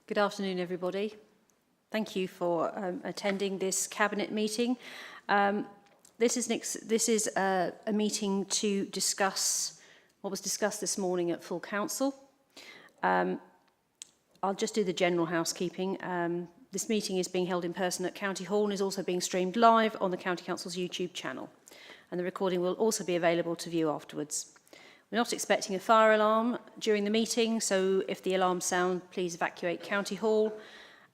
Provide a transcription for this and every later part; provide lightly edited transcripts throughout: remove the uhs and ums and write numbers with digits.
Good afternoon, everybody. Thank you for attending this Cabinet meeting. This is a meeting to discuss what was discussed this morning at full council. I'll just do the general housekeeping. This meeting is being held in person at County Hall and is also being streamed live on the County Council's YouTube channel. And the recording will also be available to view afterwards. We're not expecting a fire alarm during the meeting, so if the alarms sound, please evacuate County Hall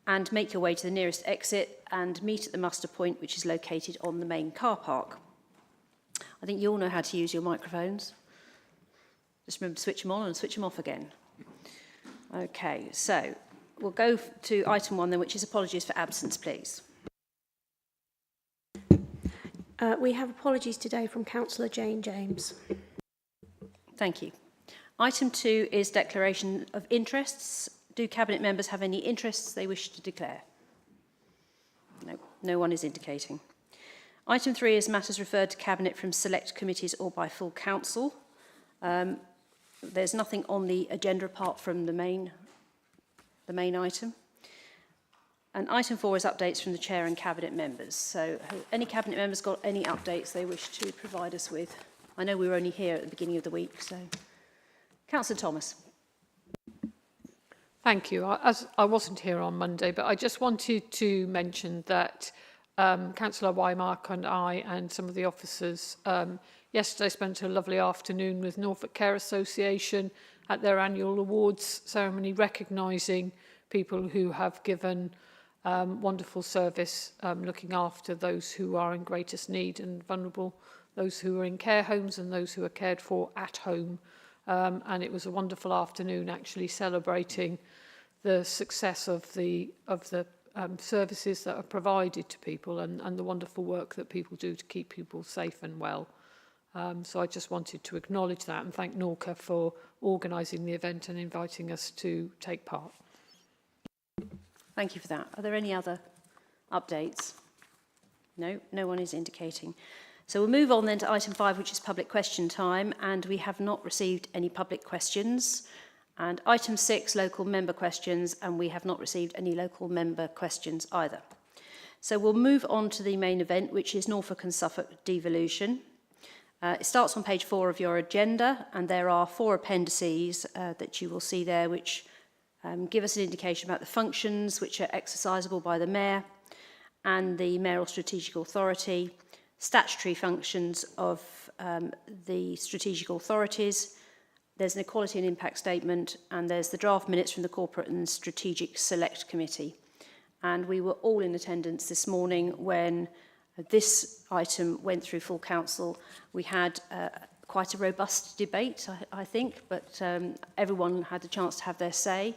and make your way to the nearest exit and meet at the muster point, which is located on the main car park. I think you all know how to use your microphones. Just remember to switch them on and switch them off again. Okay, so we'll go to item 1 then, which is apologies for absence, please. We have apologies today from Councillor Jane James. Thank you. Item 2 is declaration of interests. Do Cabinet members have any interests they wish to declare? No, no one is indicating. Item 3 is matters referred to Cabinet from select committees or by full council. There's nothing on the agenda apart from the main item. And item 4 is updates from the Chair and Cabinet members. So any Cabinet members got any updates they wish to provide us with? I know we were only here at the beginning of the week, so. Councillor Thomas. Thank you. As I wasn't here on Monday, but I just wanted to mention that Councillor Wymark and I and some of the officers yesterday spent a lovely afternoon with Norfolk Care Association at their annual awards ceremony, recognising people who have given wonderful service looking after those who are in greatest need and vulnerable, those who are in care homes and those who are cared for at home. And it was a wonderful afternoon actually celebrating the success of the services that are provided to people and the wonderful work that people do to keep people safe and well. So I just wanted to acknowledge that and thank Norca for organising the event and inviting us to take part. Thank you for that. Are there any other updates? No, no one is indicating. So we'll move on then to item 5, which is public question time, and we have not received any public questions. And item 6, local member questions, and we have not received any local member questions either. So we'll move on to the main event, which is Norfolk and Suffolk devolution. It starts on page 4 of your agenda, and there are 4 appendices that you will see there, which give us an indication about the functions which are exercisable by the Mayor and the Mayoral Strategic Authority, statutory functions of the strategic authorities. There's an equality and impact statement, and there's the draft minutes from the Corporate and Strategic Select Committee. And we were all in attendance this morning when this item went through full council. We had quite a robust debate, I think, but everyone had a chance to have their say.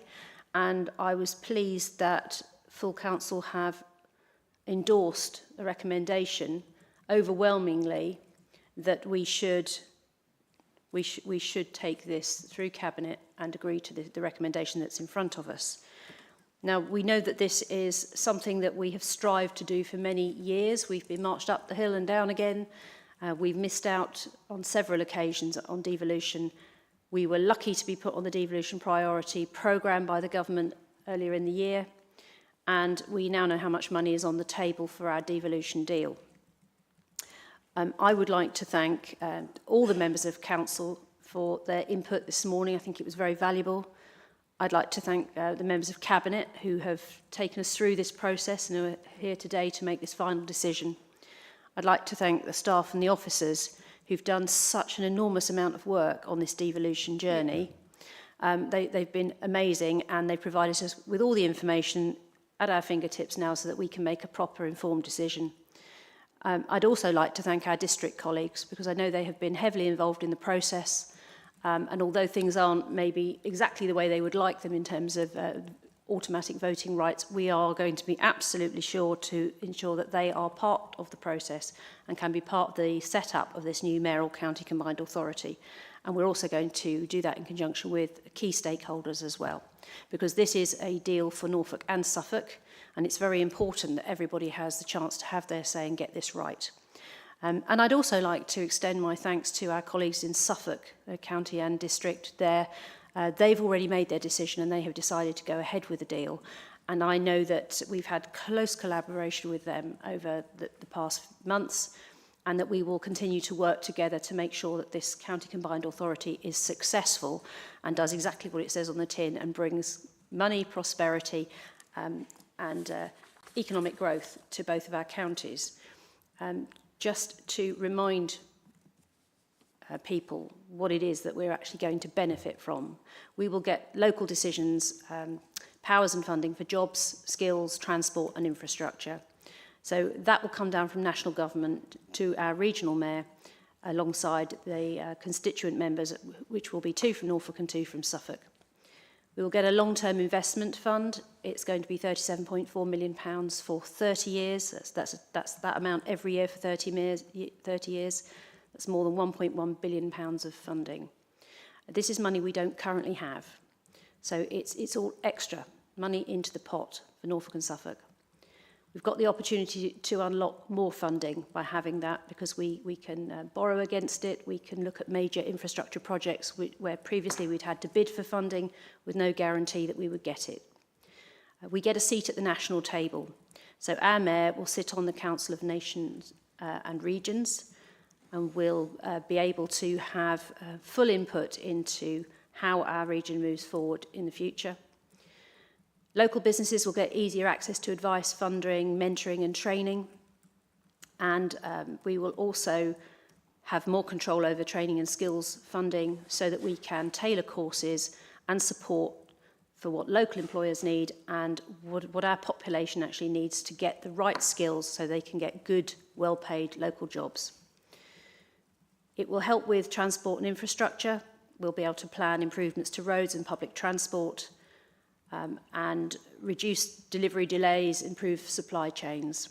And I was pleased that full council have endorsed the recommendation overwhelmingly that we should take this through Cabinet and agree to the recommendation that's in front of us. Now, we know that this is something that we have strived to do for many years. We've been marched up the hill and down again. We've missed out on several occasions on devolution. We were lucky to be put on the devolution priority programme by the government earlier in the year, and we now know how much money is on the table for our devolution deal. I would like to thank all the members of Council for their input this morning. I think it was very valuable. I'd like to thank the members of Cabinet who have taken us through this process and who are here today to make this final decision. I'd like to thank the staff and the officers who've done such an enormous amount of work on this devolution journey. They've been amazing, and they've provided us with all the information at our fingertips now so that we can make a proper informed decision. I'd also like to thank our district colleagues because I know they have been heavily involved in the process, and although things aren't maybe exactly the way they would like them in terms of automatic voting rights, we are going to be absolutely sure to ensure that they are part of the process and can be part of the setup of this new mayoral county combined authority. And we're also going to do that in conjunction with key stakeholders as well, because this is a deal for Norfolk and Suffolk, and it's very important that everybody has the chance to have their say and get this right. And I'd also like to extend my thanks to our colleagues in Suffolk County and District. Their They've already made their decision and they have decided to go ahead with the deal. And I know that we've had close collaboration with them over the past months, and that we will continue to work together to make sure that this county combined authority is successful and does exactly what it says on the tin and brings money, prosperity and economic growth to both of our counties. Just to remind people what it is that we're actually going to benefit from. We will get local decisions, powers and funding for jobs, skills, transport and infrastructure. So that will come down from national government to our regional mayor alongside the constituent members, which will be 2 from Norfolk and 2 from Suffolk. We will get a long-term investment fund. It's going to be £37.4 million for 30 years. That's that amount every year for 30 years. That's more than £1.1 billion of funding. This is money we don't currently have. So it's all extra money into the pot for Norfolk and Suffolk. We've got the opportunity to unlock more funding by having that, because we can borrow against it. We can look at major infrastructure projects where previously we'd had to bid for funding with no guarantee that we would get it. We get a seat at the national table. So our mayor will sit on the Council of Nations and Regions, and will be able to have full input into how our region moves forward in the future. Local businesses will get easier access to advice, funding, mentoring and training. And we will also have more control over training and skills funding so that we can tailor courses and support for what local employers need and what our population actually needs to get the right skills so they can get good, well-paid local jobs. It will help with transport and infrastructure. We'll be able to plan improvements to roads and public transport, and reduce delivery delays, improve supply chains.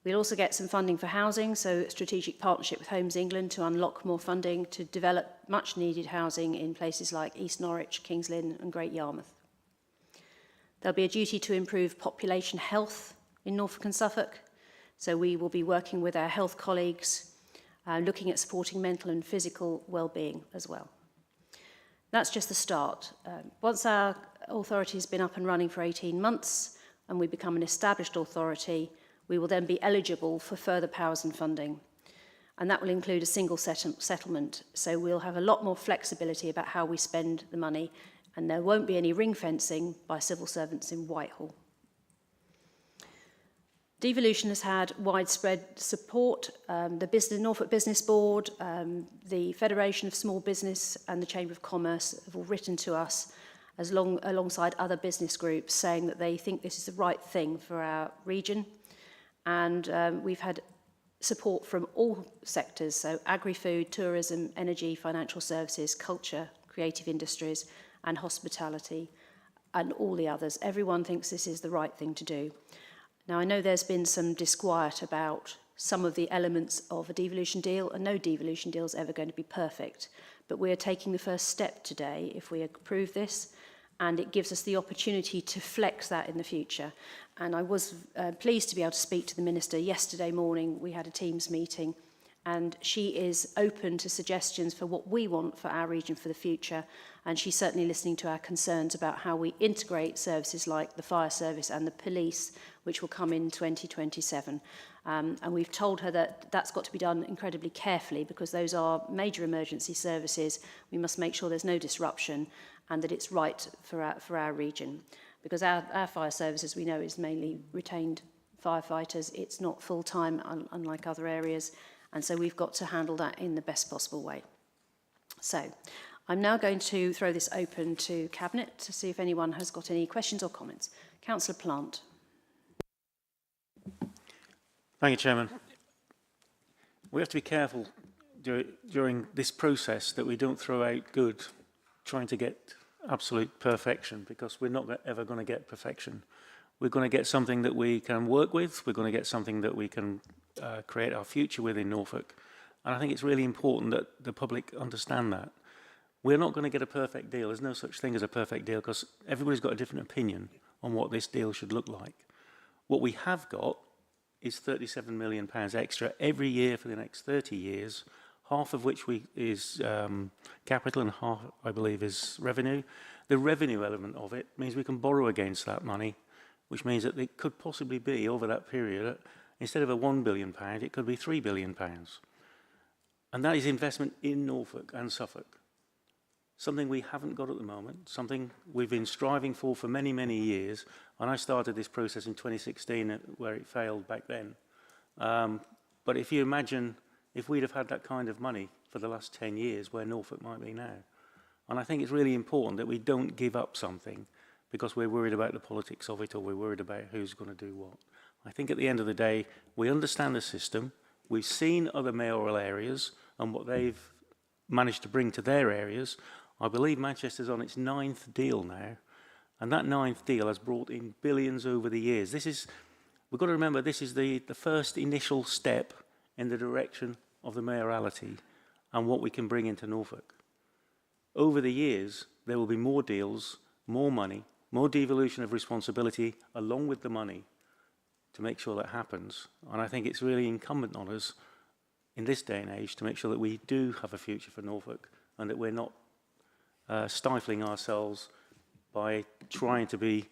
We'll also get some funding for housing, so a strategic partnership with Homes England to unlock more funding to develop much needed housing in places like East Norwich, Kings Lynn and Great Yarmouth. There'll be a duty to improve population health in Norfolk and Suffolk, so we will be working with our health colleagues, looking at supporting mental and physical well-being as well. That's just the start. Once our authority has been up and running for 18 months and we become an established authority, we will then be eligible for further powers and funding. And that will include a single settlement. So we'll have a lot more flexibility about how we spend the money, and there won't be any ring fencing by civil servants in Whitehall. Devolution has had widespread support. The Norfolk Business Board, the Federation of Small Business and the Chamber of Commerce have all written to us alongside other business groups saying that they think this is the right thing for our region. And we've had support from all sectors, so agri-food, tourism, energy, financial services, culture, creative industries and hospitality and all the others. Everyone thinks this is the right thing to do. Now, I know there's been some disquiet about some of the elements of a devolution deal, and no devolution deal is ever going to be perfect. But we are taking the first step today if we approve this, and it gives us the opportunity to flex that in the future. And I was pleased to be able to speak to the Minister yesterday morning. We had a Teams meeting, and she is open to suggestions for what we want for our region for the future. And she's certainly listening to our concerns about how we integrate services like the fire service and the police, which will come in 2027. And we've told her that that's got to be done incredibly carefully because those are major emergency services. We must make sure there's no disruption and that it's right for our region. Because our fire service, as we know, is mainly retained firefighters. It's not full-time, unlike other areas. And so we've got to handle that in the best possible way. So I'm now going to throw this open to Cabinet to see if anyone has got any questions or comments. Councillor Plant. Thank you, Chairman. We have to be careful during this process that we don't throw out good trying to get absolute perfection, because we're not ever going to get perfection. We're going to get something that we can work with. We're going to get something that we can create our future with in Norfolk. And I think it's really important that the public understand that. We're not going to get a perfect deal. There's no such thing as a perfect deal because everybody's got a different opinion on what this deal should look like. What we have got is £37 million extra every year for the next 30 years, half of which is capital and half, I believe, is revenue. The revenue element of it means we can borrow against that money, which means that it could possibly be, over that period, instead of a £1 billion, it could be £3 billion. And that is investment in Norfolk and Suffolk. Something we haven't got at the moment, something we've been striving for many, many years. And I started this process in 2016, where it failed back then. But if you imagine if we'd have had that kind of money for the last 10 years, where Norfolk might be now. And I think it's really important that we don't give up something because we're worried about the politics of it, or we're worried about who's going to do what. I think at the end of the day, we understand the system. We've seen other mayoral areas and what they've managed to bring to their areas. I believe Manchester's on its 9th deal now, and that 9th deal has brought in billions over the years. We've got to remember, this is the first initial step in the direction of the mayoralty and what we can bring into Norfolk. Over the years, there will be more deals, more money, more devolution of responsibility along with the money to make sure that happens. And I think it's really incumbent on us in this day and age to make sure that we do have a future for Norfolk and that we're not stifling ourselves by trying to be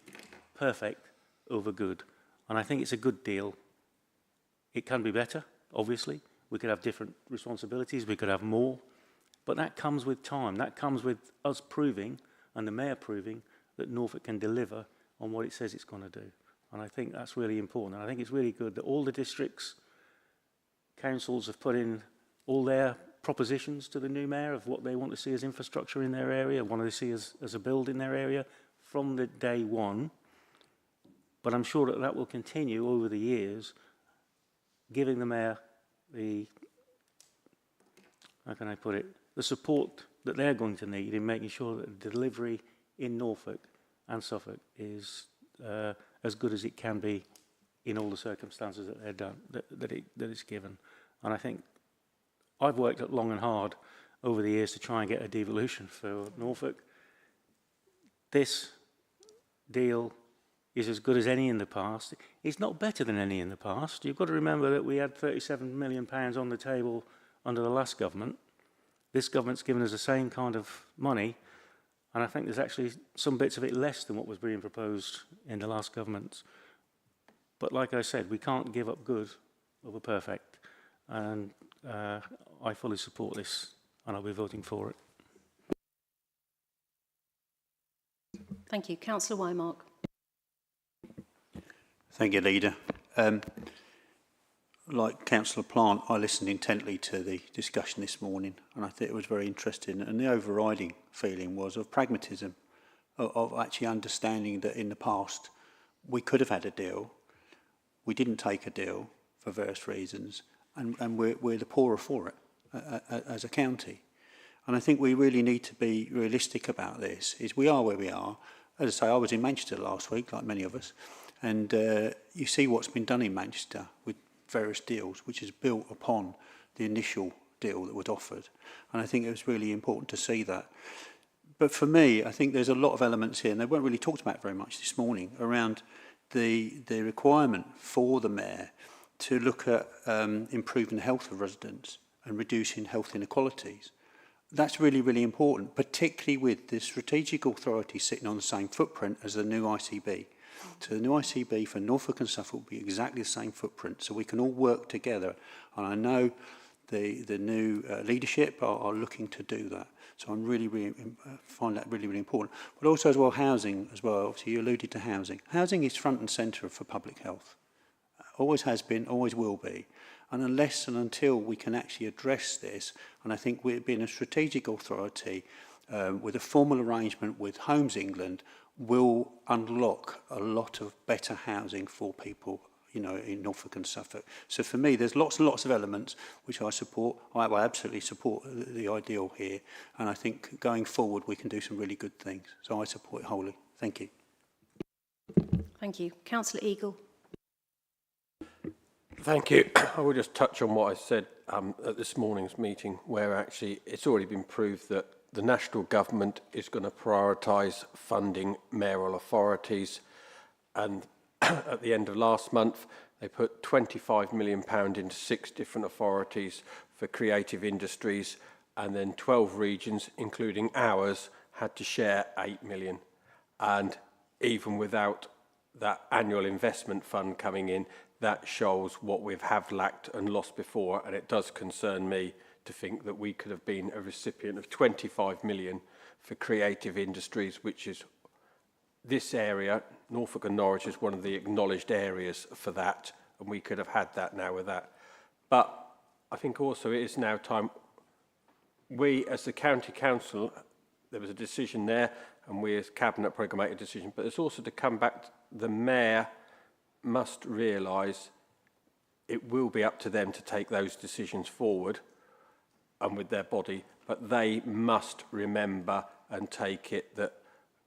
perfect over good. And I think it's a good deal. It can be better, obviously. We could have different responsibilities, we could have more, but that comes with time. That comes with us proving, and the Mayor proving, that Norfolk can deliver on what it says it's going to do. And I think that's really important. And I think it's really good that all the districts, councils have put in all their propositions to the new Mayor of what they want to see as infrastructure in their area, what they see as a build in their area from the day one. But I'm sure that that will continue over the years, giving the Mayor the, how can I put it, the support that they're going to need in making sure that the delivery in Norfolk and Suffolk is as good as it can be in all the circumstances that they're done, that it's given. And I think I've worked at long and hard over the years to try and get a devolution for Norfolk. This deal is as good as any in the past. It's not better than any in the past. You've got to remember that we had £37 million on the table under the last government. This government's given us the same kind of money, and I think there's actually some bits of it less than what was being proposed in the last government. But like I said, we can't give up good over perfect, and I fully support this, and I'll be voting for it. Thank you. Councillor Wymark. Thank you, Leader. Like Councillor Plant, I listened intently to the discussion this morning, and I think it was very interesting. And the overriding feeling was of pragmatism, of actually understanding that in the past we could have had a deal, we didn't take a deal for various reasons, and we're the poorer for it as a county. And I think we really need to be realistic about this. Is we are where we are. As I say, I was in Manchester last week, like many of us, and you see what's been done in Manchester with various deals, which is built upon the initial deal that was offered. And I think it was really important to see that. But for me, I think there's a lot of elements here, and they weren't really talked about very much this morning, around the requirement for the Mayor to look at improving the health of residents and reducing health inequalities. That's really, really important, particularly with the strategic authority sitting on the same footprint as the new ICB. So the new ICB for Norfolk and Suffolk will be exactly the same footprint, so we can all work together. And I know the new leadership are looking to do that. So I'm really find that really, really important. But also as well, housing as well. Obviously, you alluded to housing. Housing is front and centre for public health. Always has been, always will be. And unless and until we can actually address this, and I think we're being a strategic authority with a formal arrangement with Homes England, will unlock a lot of better housing for people, you know, in Norfolk and Suffolk. So for me, there's lots and lots of elements which I support. I absolutely support the ideal here, and I think going forward we can do some really good things. So I support it wholly. Thank you. Thank you. Councillor Eagle. Thank you. I will just touch on what I said at this morning's meeting, where actually it's already been proved that the national government is going to prioritise funding mayoral authorities, and at the end of last month They put £25 million into 6 different authorities for creative industries, and then 12 regions, including ours, had to share 8 million. And even without that annual investment fund coming in, that shows what we have lacked and lost before, and it does concern me to think that we could have been a recipient of 25 million for creative industries, which is this area. Norfolk and Norwich is one of the acknowledged areas for that, and we could have had that now with that. But I think also it is now time, we as the County Council, there was a decision there, and we as Cabinet probably can make a decision, but it's also to come back, the Mayor must realise it will be up to them to take those decisions forward and with their body, but they must remember and take it that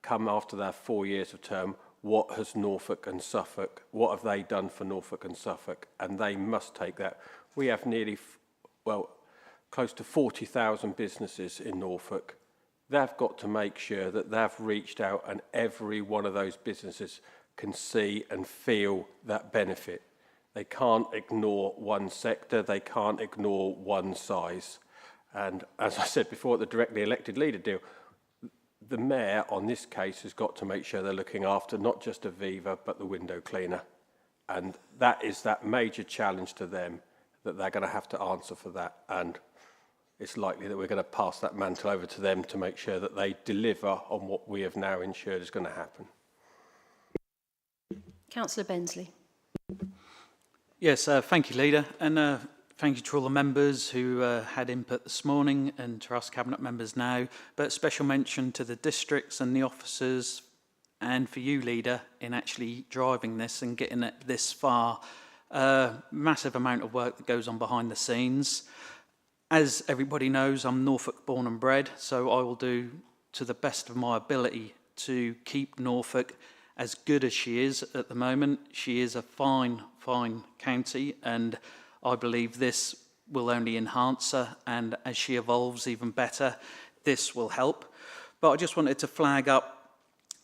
come after their 4 years of term, what has Norfolk and Suffolk, what have they done for Norfolk and Suffolk? And they must take that. We have nearly, well, close to 40,000 businesses in Norfolk. They've got to make sure that they've reached out and every one of those businesses can see and feel that benefit. They can't ignore one sector, they can't ignore one size. And as I said before, the directly elected leader deal, the Mayor on this case has got to make sure they're looking after not just Aviva, but the window cleaner. And that is that major challenge to them, that they're going to have to answer for that. And it's likely that we're going to pass that mantle over to them to make sure that they deliver on what we have now ensured is going to happen. Councillor Bensley. Yes, thank you, Leader, and thank you to all the members who had input this morning and to us Cabinet members now, but special mention to the districts and the officers and for you, Leader, in actually driving this and getting it this far. Massive amount of work that goes on behind the scenes. As everybody knows, I'm Norfolk born and bred, so I will do to the best of my ability to keep Norfolk as good as she is at the moment. She is a fine, fine county, and I believe this will only enhance her, and as she evolves even better, this will help. But I just wanted to flag up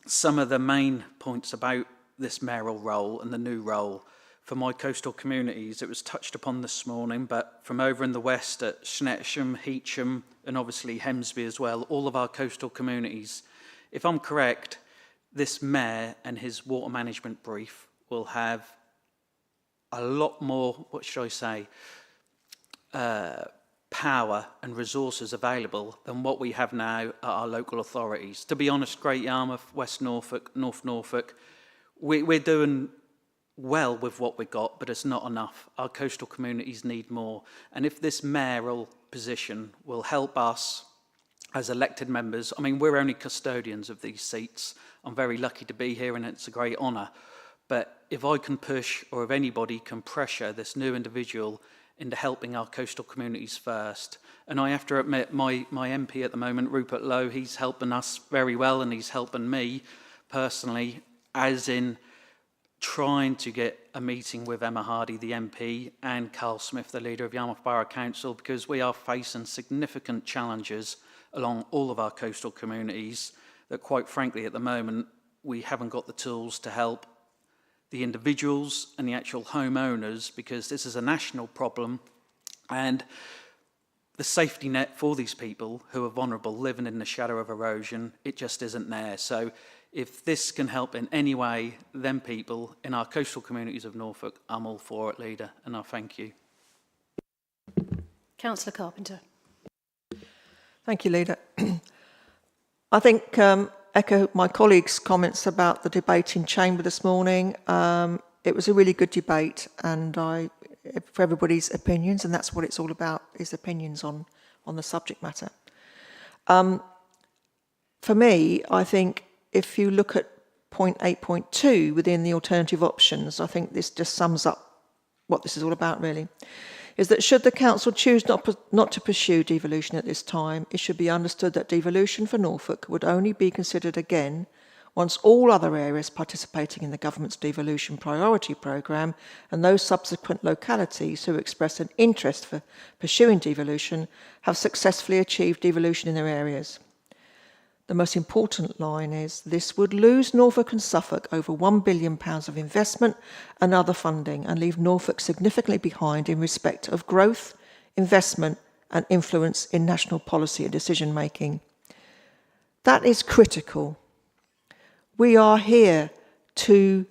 some of the main points about this mayoral role and the new role for my coastal communities. It was touched upon this morning, but from over in the west at Snettisham, Heacham, and obviously Hemsby as well, all of our coastal communities, if I'm correct, this mayor and his water management brief will have a lot more, what should I say, power and resources available than what we have now at our local authorities. To be honest, Great Yarmouth, West Norfolk, North Norfolk, we're doing well with what we've got, but it's not enough. Our coastal communities need more. And if this mayoral position will help us as elected members, I mean, we're only custodians of these seats. I'm very lucky to be here and it's a great honour. But if I can push, or if anybody can pressure this new individual into helping our coastal communities first. And I have to admit, my MP at the moment, Rupert Lowe, he's helping us very well, and he's helping me personally, as in trying to get a meeting with Emma Hardy, the MP, and Carl Smith, the leader of Yarmouth Borough Council, because we are facing significant challenges along all of our coastal communities that, quite frankly, at the moment, we haven't got the tools to help the individuals and the actual homeowners, because this is a national problem, and the safety net for these people who are vulnerable, living in the shadow of erosion, it just isn't there. So if this can help in any way them people in our coastal communities of Norfolk, I'm all for it, Leader, and I thank you. Councillor Carpenter. Thank you, Leader. I think echo my colleagues' comments about the debate in Chamber this morning. It was a really good debate, and for everybody's opinions, and that's what it's all about, is opinions on the subject matter. For me, I think if you look at point 8.2 within the alternative options, I think this just sums up what this is all about, really, is that should the Council choose not to pursue devolution at this time, it should be understood that devolution for Norfolk would only be considered again once all other areas participating in the Government's devolution priority programme and those subsequent localities who express an interest for pursuing devolution have successfully achieved devolution in their areas. the most important line is, this would lose Norfolk and Suffolk over £1 billion of investment and other funding and leave Norfolk significantly behind in respect of growth, investment and influence in national policy and decision making. That is critical. We are here to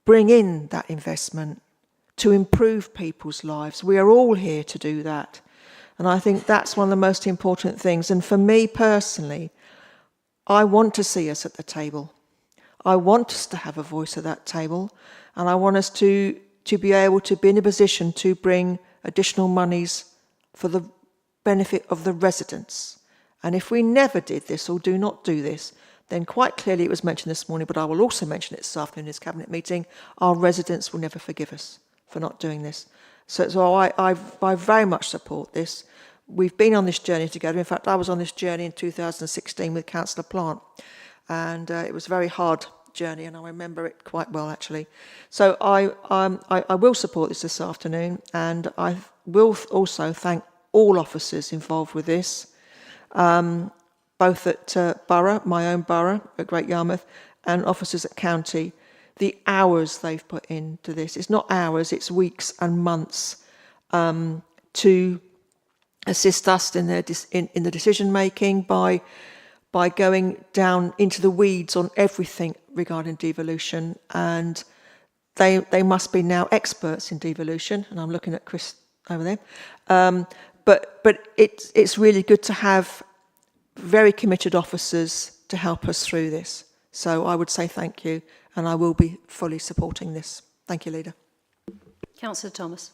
bring in that investment, to improve people's lives. We are all here to do that. And I think that's one of the most important things. And for me personally, I want to see us at the table. I want us to have a voice at that table. And I want us to be able to be in a position to bring additional monies for the benefit of the residents. And if we never did this or do not do this, then quite clearly, it was mentioned this morning, but I will also mention it this afternoon in this Cabinet meeting, our residents will never forgive us for not doing this. So I very much support this. We've been on this journey together. In fact, I was on this journey in 2016 with Councillor Plant, and it was a very hard journey, and I remember it quite well, actually. So I will support this afternoon, and I will also thank all officers involved with this, both at Borough, my own borough at Great Yarmouth, and officers at County. The hours they've put into this. It's not hours, it's weeks and months to assist us in the decision making by going down into the weeds on everything regarding devolution. And they must be now experts in devolution, and I'm looking at Chris over there. But it's really good to have very committed officers to help us through this. So I would say thank you, and I will be fully supporting this. Thank you, Leader. Councillor Thomas.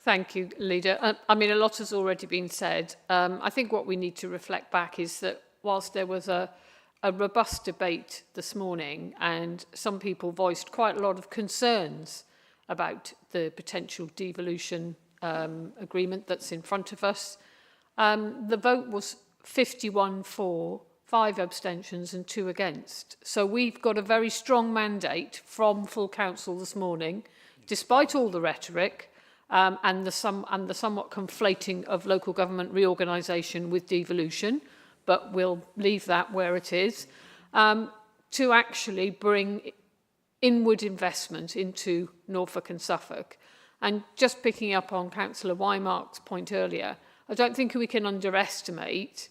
Thank you, Leader. I mean, a lot has already been said. I think what we need to reflect back is that whilst there was a robust debate this morning and some people voiced quite a lot of concerns about the potential devolution agreement that's in front of us, the vote was 51 for, 5 abstentions and 2 against. So we've got a very strong mandate from full council this morning, despite all the rhetoric and the somewhat conflating of local government reorganisation with devolution, but we'll leave that where it is, to actually bring inward investment into Norfolk and Suffolk. And just picking up on Councillor Weimark's point earlier, I don't think we can underestimate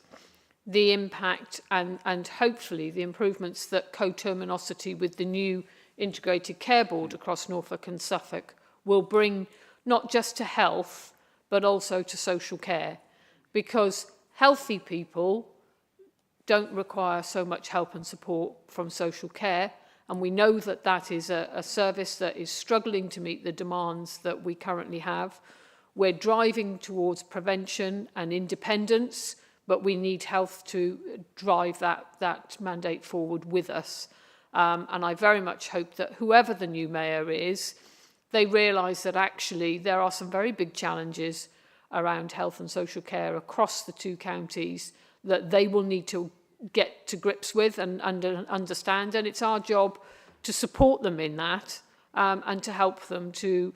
the impact and hopefully the improvements that coterminosity with the new integrated care board across Norfolk and Suffolk will bring, not just to health, but also to social care. Because healthy people don't require so much help and support from social care. And we know that that is a service that is struggling to meet the demands that we currently have. We're driving towards prevention and independence, but we need health to drive that mandate forward with us. And I very much hope that whoever the new mayor is, they realise that actually there are some very big challenges around health and social care across the 2 counties that they will need to get to grips with and understand. And it's our job to support them in that and to help them to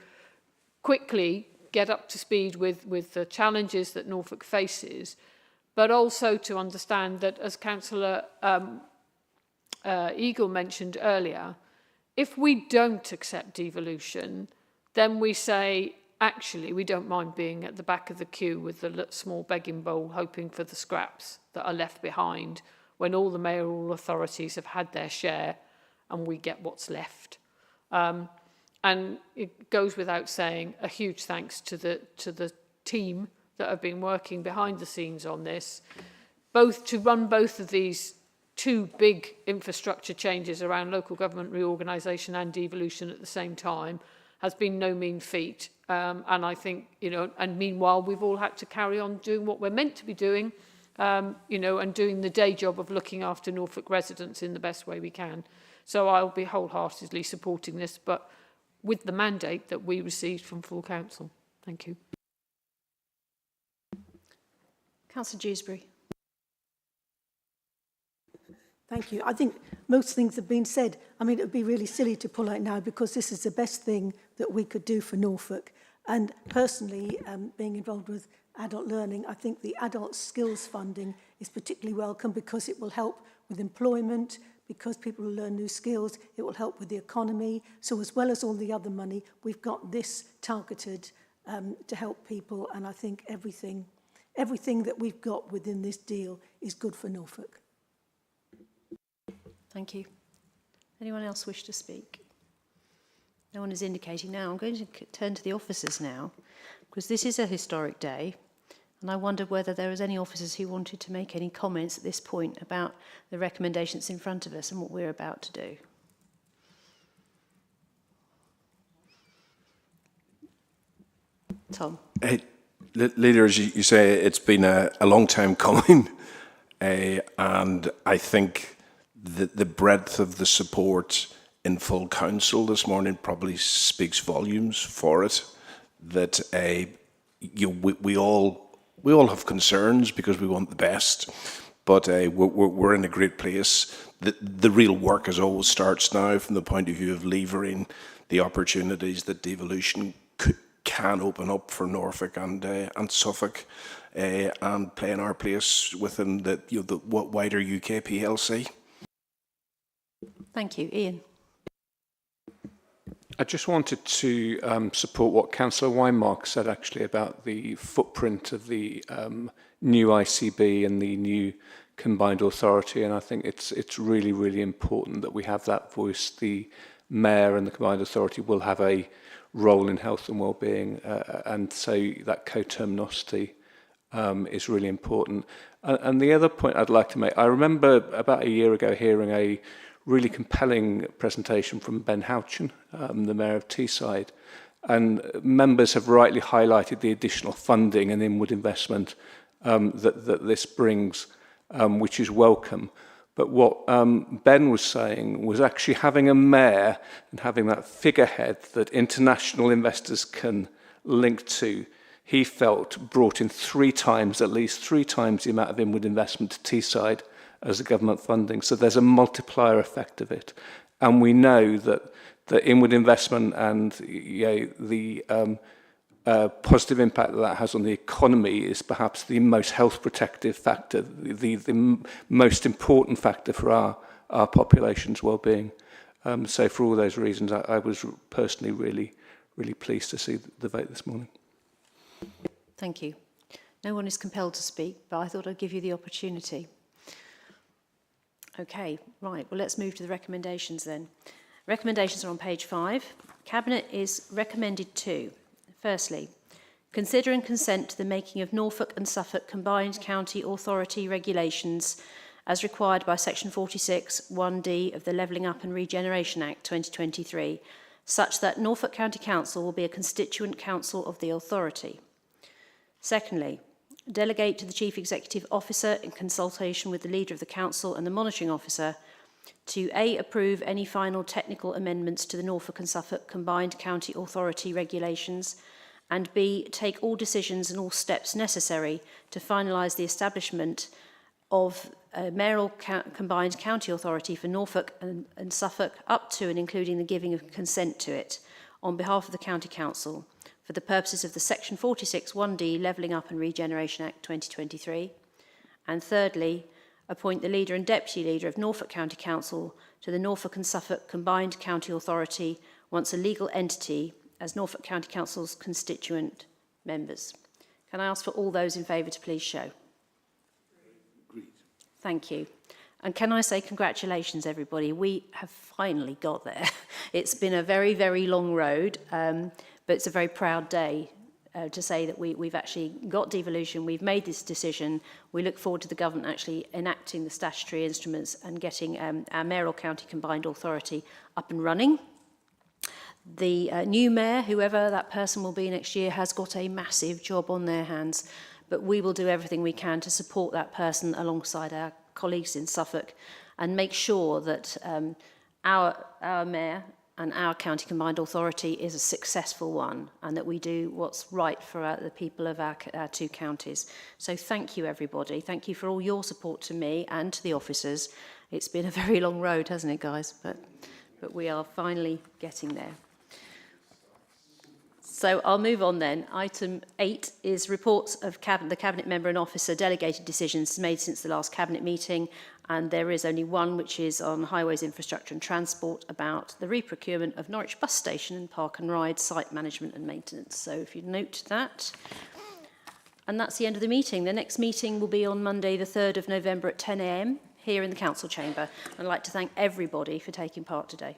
quickly get up to speed with the challenges that Norfolk faces, but also to understand that, as Councillor Eagle mentioned earlier, if we don't accept devolution, then we say, actually, we don't mind being at the back of the queue with the small begging bowl, hoping for the scraps that are left behind when all the mayoral authorities have had their share and we get what's left. And it goes without saying, a huge thanks to the team that have been working behind the scenes on this, both to run both of these 2 big infrastructure changes around local government reorganisation and devolution at the same time has been no mean feat. And I think, you know, and meanwhile, we've all had to carry on doing what we're meant to be doing, you know, and doing the day job of looking after Norfolk residents in the best way we can. So I'll be wholeheartedly supporting this, but with the mandate that we received from full council. Thank you. Councillor Dewsbury. Thank you. I think most things have been said. I mean, it would be really silly to pull out now because this is the best thing that we could do for Norfolk. And personally, being involved with adult learning. I think the adult skills funding is particularly welcome because it will help with employment, because people will learn new skills, it will help with the economy. So as well as all the other money, we've got this targeted to help people, and I think everything that we've got within this deal is good for Norfolk. Thank you. Anyone else wish to speak? No one is indicating now. I'm going to turn to the officers now, because this is a historic day, and I wondered whether there was any officers who wanted to make any comments at this point about the recommendations in front of us and what we're about to do. Tom. Hey, Leader, as you say, it's been a long time coming, and I think the breadth of the support in full council this morning probably speaks volumes for it. That we all have concerns because we want the best, but we're in a great place. The real work as always starts now from the point of view of levering the opportunities that devolution can open up for Norfolk and Suffolk, and playing our place within the wider UK PLC. Thank you. Ian. I just wanted to support what Councillor Weinmark said actually about the footprint of the new ICB and the new combined authority, and I think it's really, really important that we have that voice. The Mayor and the combined authority will have a role in health and well-being, and so that coterminosity is really important. And the other point I'd like to make, I remember about a year ago hearing a really compelling presentation from Ben Houchin, the Mayor of Teesside, and members have rightly highlighted the additional funding and inward investment that this brings, which is welcome. But what Ben was saying was actually having a mayor and having that figurehead that international investors can link to, he felt brought in at least three times the amount of inward investment to Teesside as the government funding. So there's a multiplier effect of it. And we know that the inward investment and the positive impact that has on the economy is perhaps the most health protective factor, the most important factor for our population's well-being. So for all those reasons, I was personally really, really pleased to see the vote this morning. Thank you. No one is compelled to speak, but I thought I'd give you the opportunity. Okay, right, well, let's move to the recommendations then. Recommendations are on page 5. Cabinet is recommended to, firstly, consider and consent to the making of Norfolk and Suffolk Combined County Authority regulations as required by Section 46 1D of the Levelling Up and Regeneration Act 2023, such that Norfolk County Council will be a constituent council of the authority. Secondly, delegate to the Chief Executive Officer in consultation with the Leader of the Council and the Monitoring Officer to A, approve any final technical amendments to the Norfolk and Suffolk Combined County Authority regulations, and B, take all decisions and all steps necessary to finalise the establishment of a mayoral combined county authority for Norfolk and Suffolk up to and including the giving of consent to it on behalf of the County Council for the purposes of the Section 46 1D Levelling Up and Regeneration Act 2023. And thirdly, appoint the Leader and Deputy Leader of Norfolk County Council to the Norfolk and Suffolk Combined County Authority once a legal entity as Norfolk County Council's constituent members. Can I ask for all those in favour to please show? Agreed. Thank you. And can I say congratulations, everybody? We have finally got there. It's been a very, very long road, but it's a very proud day to say that we've actually got devolution, we've made this decision. We look forward to the government actually enacting the statutory instruments and getting our mayoral county combined authority up and running. The new mayor, whoever that person will be next year, has got a massive job on their hands, but we will do everything we can to support that person alongside our colleagues in Suffolk and make sure that our mayor and our county combined authority is a successful one and that we do what's right for the people of our two counties. So thank you, everybody. Thank you for all your support to me and to the officers. It's been a very long road, hasn't it, guys? But we are finally getting there. So I'll move on then. Item 8 is reports of the Cabinet Member and Officer delegated decisions made since the last Cabinet meeting, and there is only one, which is on highways, infrastructure and transport, about the reprocurement of Norwich Bus Station and Park and Ride site management and maintenance. So if you note that. And that's the end of the meeting. The next meeting will be on Monday the 3rd of November at 10 a.m. here in the Council Chamber. I'd like to thank everybody for taking part today.